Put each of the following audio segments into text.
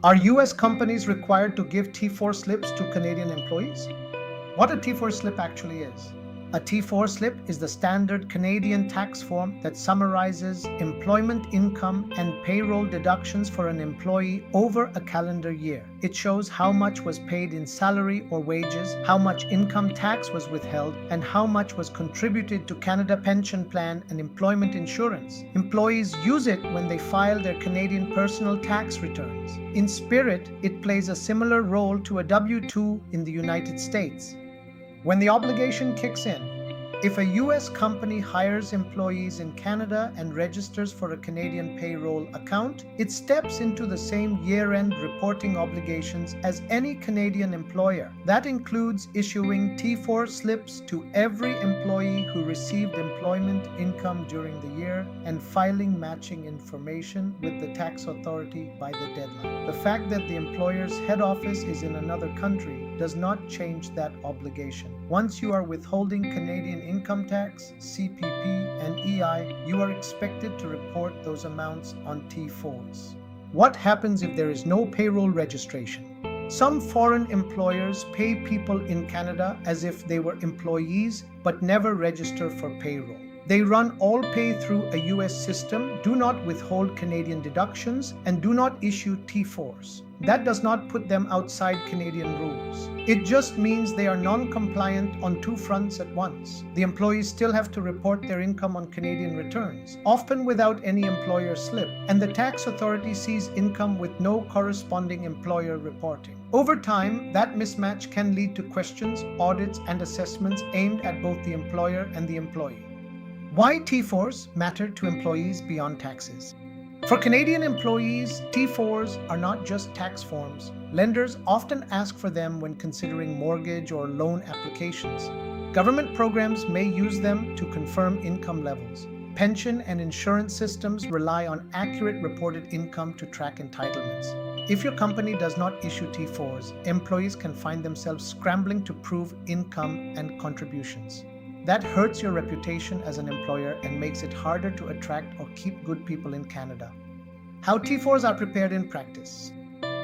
Are US companies required to give T4 slips to Canadian employees? What a T4 slip actually is. A T4 slip is the standard Canadian tax form that summarizes employment income and payroll deductions for an employee over a calendar year. It shows how much was paid in salary or wages, how much income tax was withheld, and how much was contributed to Canada Pension Plan and employment insurance. Employees use it when they file their Canadian personal tax returns. In spirit, it plays a similar role to a W-2 in the United States. When the obligation kicks in, if a US company hires employees in Canada and registers for a Canadian payroll account, it steps into the same year-end reporting obligations as any Canadian employer. That includes issuing T4 slips to every employee who received employment income during the year and filing matching information with the tax authority by the deadline. The fact that the employer's head office is in another country does not change that obligation. Once you are withholding Canadian income tax, CPP, and EI, you are expected to report those amounts on T4s. What happens if there is no payroll registration? Some foreign employers pay people in Canada as if they were employees but never register for payroll. They run all pay through a US system, do not withhold Canadian deductions, and do not issue T4s. That does not put them outside Canadian rules. It just means they are non-compliant on two fronts at once. The employees still have to report their income on Canadian returns, often without any employer slip, and the tax authority sees income with no corresponding employer reporting. Over time, that mismatch can lead to questions, audits, and assessments aimed at both the employer and the employee. Why T4s matter to employees beyond taxes? For Canadian employees, T4s are not just tax forms. Lenders often ask for them when considering mortgage or loan applications. Government programs may use them to confirm income levels. Pension and insurance systems rely on accurate reported income to track entitlements. If your company does not issue T4s, employees can find themselves scrambling to prove income and contributions. That hurts your reputation as an employer and makes it harder to attract or keep good people in Canada. How T4s are prepared in practice.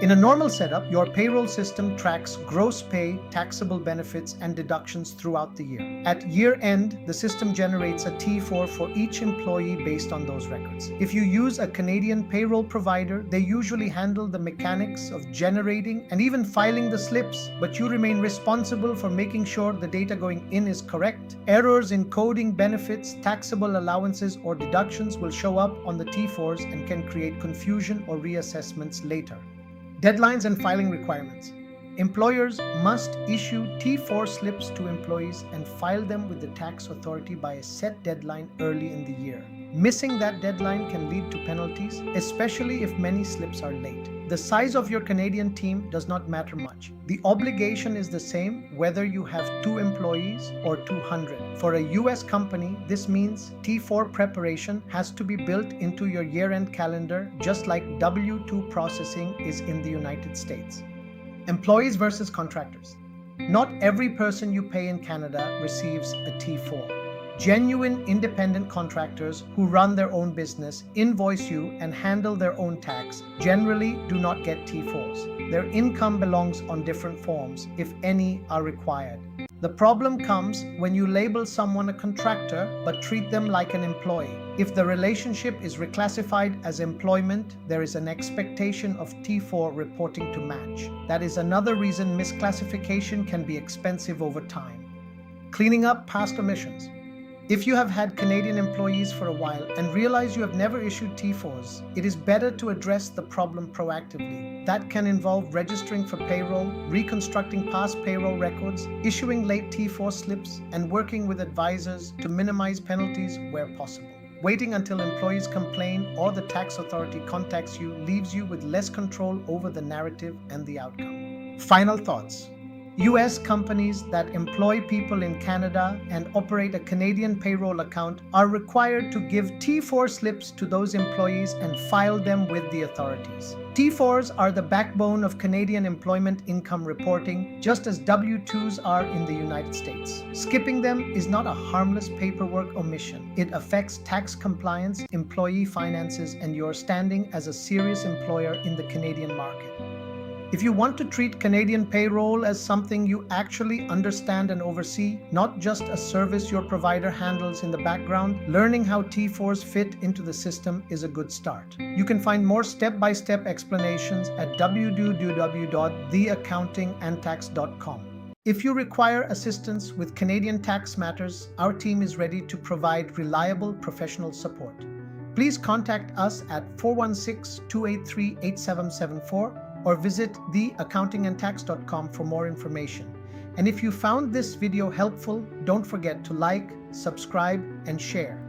In a normal setup, your payroll system tracks gross pay, taxable benefits, and deductions throughout the year. At year end, the system generates a T4 for each employee based on those records. If you use a Canadian payroll provider, they usually handle the mechanics of generating and even filing the slips, but you remain responsible for making sure the data going in is correct. Errors in coding benefits, taxable allowances, or deductions will show up on the T4s and can create confusion or reassessments later. Deadlines and filing requirements. Employers must issue T4 slips to employees and file them with the tax authority by a set deadline early in the year. Missing that deadline can lead to penalties, especially if many slips are late. The size of your Canadian team does not matter much. The obligation is the same whether you have 2 employees or 200. For a US company, this means T4 preparation has to be built into your year-end calendar, just like W-2 processing is in the United States. Employees versus contractors. Not every person you pay in Canada receives a T4. Genuine independent contractors who run their own business, invoice you, and handle their own tax generally do not get T4s. Their income belongs on different forms, if any are required. The problem comes when you label someone a contractor but treat them like an employee. If the relationship is reclassified as employment, there is an expectation of T4 reporting to match. That is another reason misclassification can be expensive over time. Cleaning up past omissions. If you have had Canadian employees for a while and realize you have never issued T4s, it is better to address the problem proactively. That can involve registering for payroll, reconstructing past payroll records, issuing late T4 slips, and working with advisors to minimize penalties where possible. Waiting until employees complain or the tax authority contacts you leaves you with less control over the narrative and the outcome. Final thoughts. US companies that employ people in Canada and operate a Canadian payroll account are required to give T4 slips to those employees and file them with the authorities. T4s are the backbone of Canadian employment income reporting, just as W-2s are in the United States. Skipping them is not a harmless paperwork omission. It affects tax compliance, employee finances, and your standing as a serious employer in the Canadian market. If you want to treat Canadian payroll as something you actually understand and oversee, not just a service your provider handles in the background, learning how T4s fit into the system is a good start. You can find more step-by-step explanations at www.theaccountingandtax.com. If you require assistance with Canadian tax matters, our team is ready to provide reliable professional support. Please contact us at 416-283-8774 or visit theaccountingandtax.com for more information. And if you found this video helpful, don't forget to like, subscribe, and share.